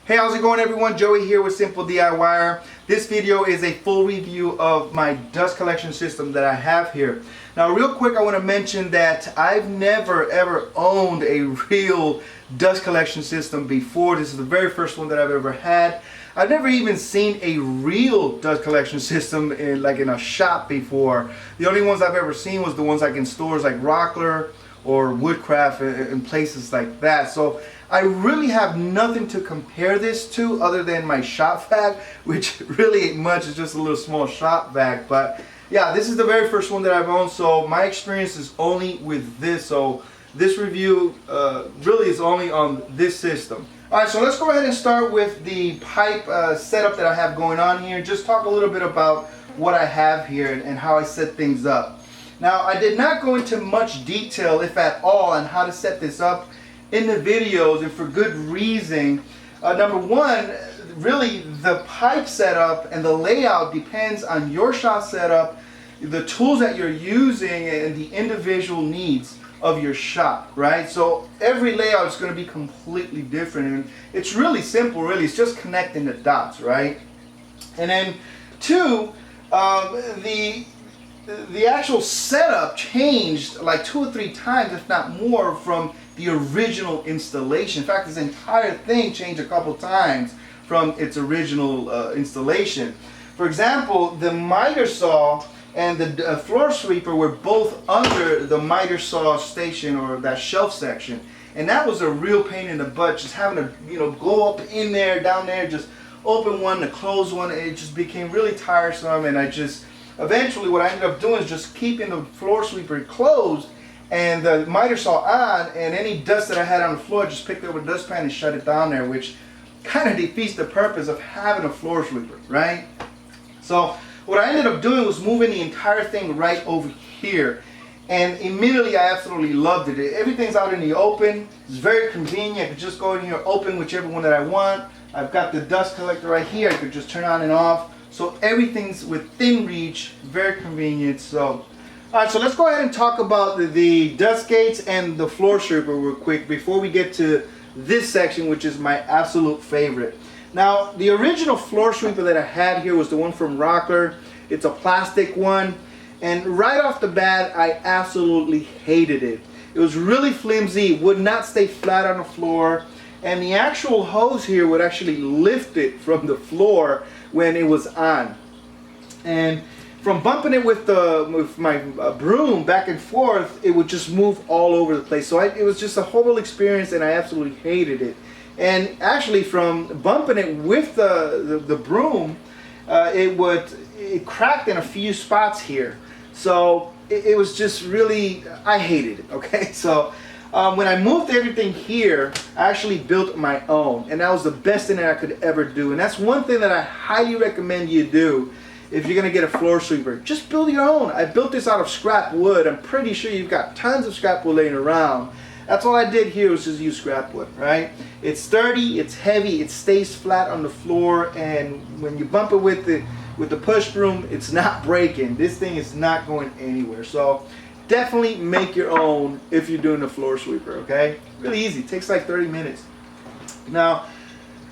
Hey, how's it going everyone? Joey here with Simple DIYer. This video is a full review of my dust collection system that I have here. Now real quick, I want to mention that I've never ever owned a real dust collection system before. This is the very first one that I've ever had. I've never even seen a real dust collection system in a shop before. The only ones I've ever seen was the ones like in stores like Rockler or Woodcraft and places like that. So I really have nothing to compare this to other than my shop vac, which really ain't much. It's just a little small shop vac. But yeah, this is the very first one that I've owned, so my experience is only with this. So this review really is only on this system. Alright, so let's go ahead and start with the pipe setup that I have going on here. Just talk a little bit about what I have here and how I set things up. Now, I did not go into much detail, if at all, on how to set this up in the videos, and for good reason. Number one, really the pipe setup and the layout depends on your shop setup, the tools that you're using, and the individual needs of your shop, right? So every layout is going to be completely different, and it's really simple. Really, it's just connecting the dots, right? And then two, the actual setup changed like 2 or 3 times, if not more, from the original installation. In fact, this entire thing changed a couple times from its original installation. For example, the miter saw and the floor sweeper were both under the miter saw station, or that shelf section, and that was a real pain in the butt, just having to go up in there, down there, just open one to close one. It just became really tiresome, and eventually what I ended up doing is just keeping the floor sweeper closed and the miter saw on, and any dust that I had on the floor, just picked up a dustpan and shut it down there, which kind of defeats the purpose of having a floor sweeper, right? So what I ended up doing was moving the entire thing right over here, and immediately I absolutely loved it. Everything's out in the open. It's very convenient. I could just go in here, open whichever one that I want. I've got the dust collector right here. I could just turn on and off. So everything's within reach, very convenient. So, alright, so let's go ahead and talk about the dust gates and the floor sweeper real quick before we get to this section, which is my absolute favorite. Now, the original floor sweeper that I had here was the one from Rockler. It's a plastic one, and right off the bat, I absolutely hated it. It was really flimsy, would not stay flat on the floor, and the actual hose here would actually lift it from the floor when it was on. And from bumping it with my broom back and forth, it would just move all over the place. So it was just a horrible experience, and I absolutely hated it. And actually, from bumping it with the broom, it cracked in a few spots here. So it was just really, I hated it. Okay, so when I moved everything here, I actually built my own, and that was the best thing that I could ever do. And that's one thing that I highly recommend you do if you're gonna get a floor sweeper. Just build your own. I built this out of scrap wood. I'm pretty sure you've got tons of scrap wood laying around. That's all I did here, was just use scrap wood, right? It's sturdy, it's heavy, it stays flat on the floor, and when you bump it with the push broom, it's not breaking. This thing is not going anywhere. So definitely make your own if you're doing the floor sweeper, okay? Really easy, it takes like 30 minutes. Now,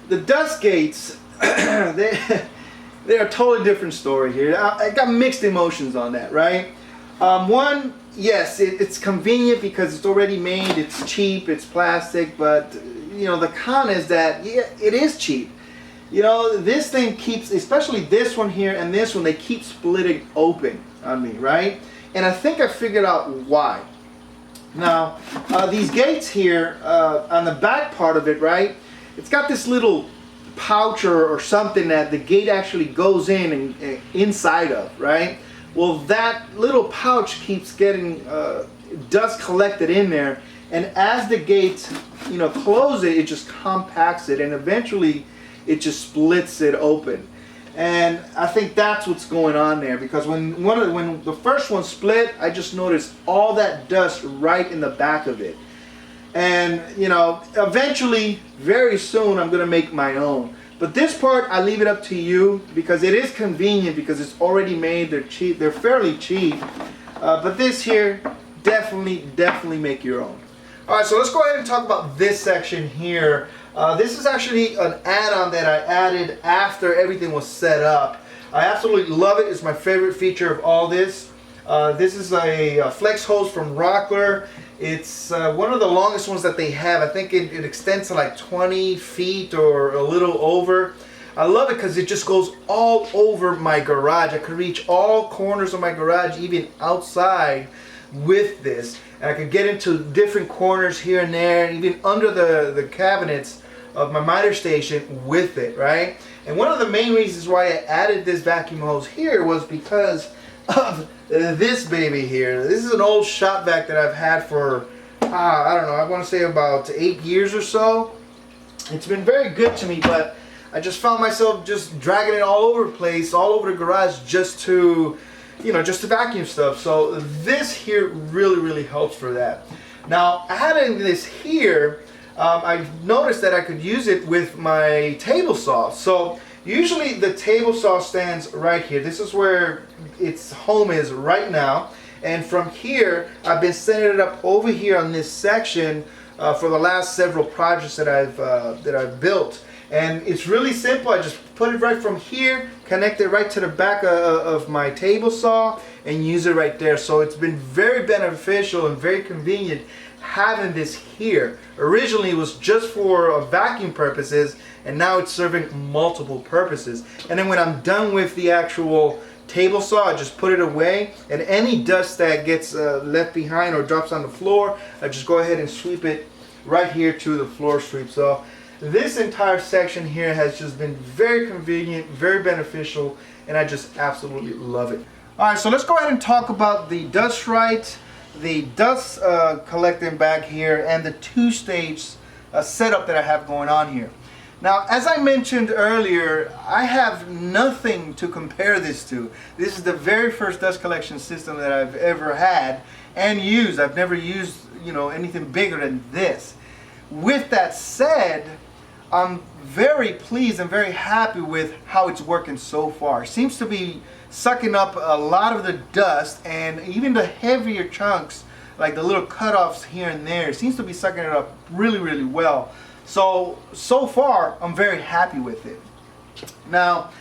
the dust gates, they're a totally different story here. I got mixed emotions on that, right? One, yes, it's convenient because it's already made, it's cheap, it's plastic, but the con is that, yeah, it is cheap. This thing keeps, especially this one here and this one, they keep splitting open on me, right? And I think I figured out why. Now, these gates here, on the back part of it, right, it's got this little pouch or something that the gate actually goes in and inside of, right? Well, that little pouch keeps getting dust collected in there, and as the gate close it just compacts it, and eventually it just splits it open. And I think that's what's going on there, because when the first one split, I just noticed all that dust right in the back of it. And eventually, very soon, I'm gonna make my own. But this part, I leave it up to you, because it is convenient, because it's already made. They're cheap. They're fairly cheap. But this here, definitely make your own. All right, so let's go ahead and talk about this section here. This is actually an add-on that I added after everything was set up. I absolutely love it. It's my favorite feature of all this. This is a flex hose from Rockler. It's one of the longest ones that they have. I think it extends to like 20 feet or a little over. I love it because it just goes all over my garage. I could reach all corners of my garage, even outside, with this. And I could get into different corners here and there, even under the cabinets of my miter station with it, right? And one of the main reasons why I added this vacuum hose here was because of this baby here. This is an old shop vac that I've had for, I don't know, I want to say about 8 years or so. It's been very good to me, but I just found myself just dragging it all over the place, all over the garage, just to, you know, just to vacuum stuff. So this here really helps for that. Now, adding this here, I noticed that I could use it with my table saw. So usually the table saw stands right here. This is where its home is right now. And from here, I've been setting it up over here on this section for the last several projects that I've built. And it's really simple. I just put it right from here, connect it right to the back of my table saw, and use it right there. So it's been very beneficial and very convenient having this here. Originally it was just for vacuum purposes, and now it's serving multiple purposes. And then when I'm done with the actual table saw, I just put it away, and any dust that gets left behind or drops on the floor, I just go ahead and sweep it right here to the floor sweep. So this entire section here has just been very convenient, very beneficial, and I just absolutely love it. Alright, so let's go ahead and talk about the Dust Right, the dust collecting bag here, and the two-stage setup that I have going on here. Now, as I mentioned earlier, I have nothing to compare this to. This is the very first dust collection system that I've ever had and used. I've never used, you know, anything bigger than this. With that said, I'm very pleased and very happy with how it's working so far. It seems to be sucking up a lot of the dust, and even the heavier chunks, like the little cutoffs here and there, it seems to be sucking it up really well. So far, I'm very happy with it. Now,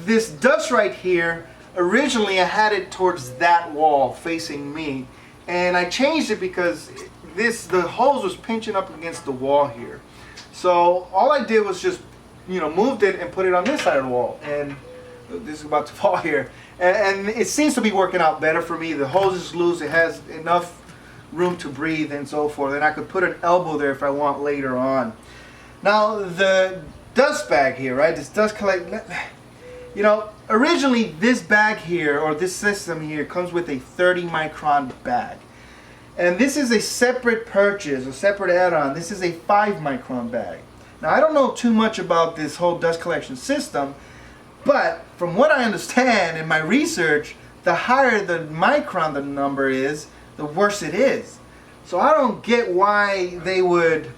this dust right here, originally I had it towards that wall facing me, and I changed it because the hose was pinching up against the wall here. So all I did was just, you know, moved it and put it on this side of the wall, and this is about to fall here. And it seems to be working out better for me. The hose is loose, it has enough room to breathe and so forth, and I could put an elbow there if I want later on. Now the dust bag here, right, this dust collect, you know, originally this bag here, or this system here, comes with a 30 micron bag. And this is a separate purchase, a separate add-on. This is a 5 micron bag. Now I don't know too much about this whole dust collection system, but from what I understand in my research, the higher the micron the number is, the worse it is. So I don't get why they would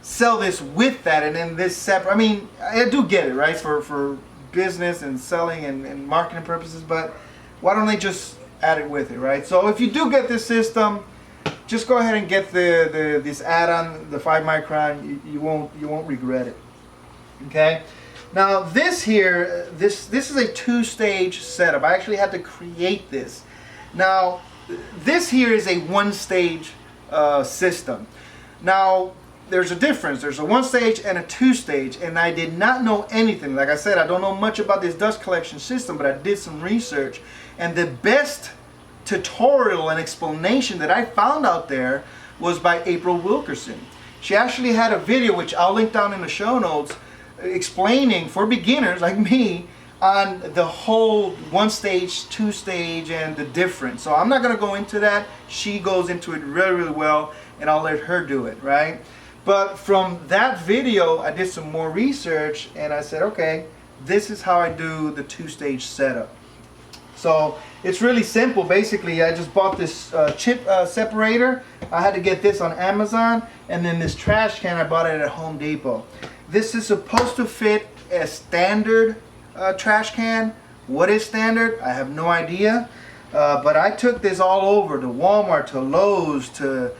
sell this with that and then this separate. I mean, I do get it, right, for business and selling and marketing purposes, but why don't they just add it with it, right? So if you do get this system, just go ahead and get this add-on, the 5 micron. You won't regret it. Okay. Now this here, this is a two-stage setup. I actually had to create this. Now this here is a one-stage system. Now there's a difference. There's a one-stage and a two-stage, and I did not know anything. Like I said, I don't know much about this dust collection system, but I did some research, and the best tutorial and explanation that I found out there was by April Wilkerson. She actually had a video, which I'll link down in the show notes, explaining for beginners like me on the whole one stage, two stage, and the difference. So I'm not going to go into that. She goes into it really well, and I'll let her do it, right? But from that video, I did some more research, and I said, okay, this is how I do the two-stage setup. So it's really simple. Basically, I just bought this chip separator. I had to get this on Amazon, and then this trash can, I bought it at Home Depot. This is supposed to fit a standard trash can. What is standard? I have no idea. But I took this all over to Walmart, to Lowe's, to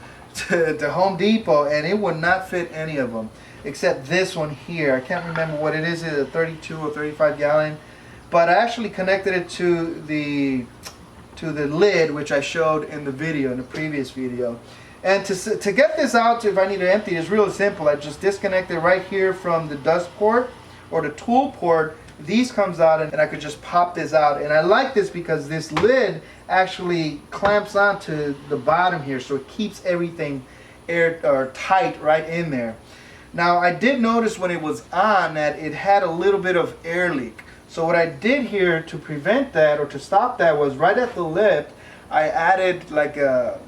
Home Depot, and it would not fit any of them. except this one here. I can't remember what it is, either a 32 or 35 gallon. But I actually connected it to the lid, which I showed in the video, in the previous video. And to get this out, if I need to empty, it's really simple. I just disconnect it right here from the dust port or the tool port. These comes out, and I could just pop this out. And I like this because this lid actually clamps onto the bottom here, so it keeps everything tight right in there. Now I did notice when it was on that it had a little bit of air leak. So what I did here to prevent that or to stop that was right at the lip, I added like a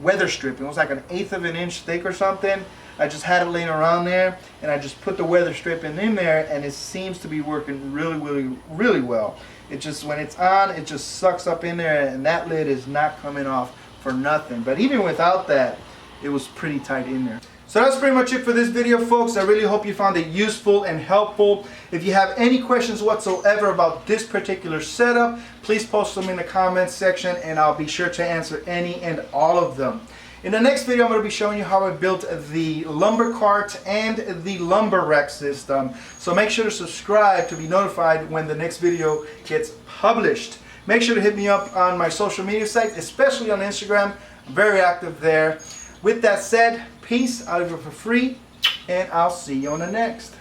weather strip. It was like 1/8 of an inch thick or something. I just had it laying around there, and I just put the weather strip in there, and it seems to be working really well. It just, when it's on, it just sucks up in there, and that lid is not coming off for nothing. But even without that, it was pretty tight in there. So that's pretty much it for this video, folks. I really hope you found it useful and helpful. If you have any questions whatsoever about this particular setup, please post them in the comments section, and I'll be sure to answer any and all of them. In the next video, I'm going to be showing you how I built the lumber cart and the lumber rack system. So make sure to subscribe to be notified when the next video gets published. Make sure to hit me up on my social media sites, especially on Instagram. I'm very active there. With that said, peace out of it for free, and I'll see you on the next.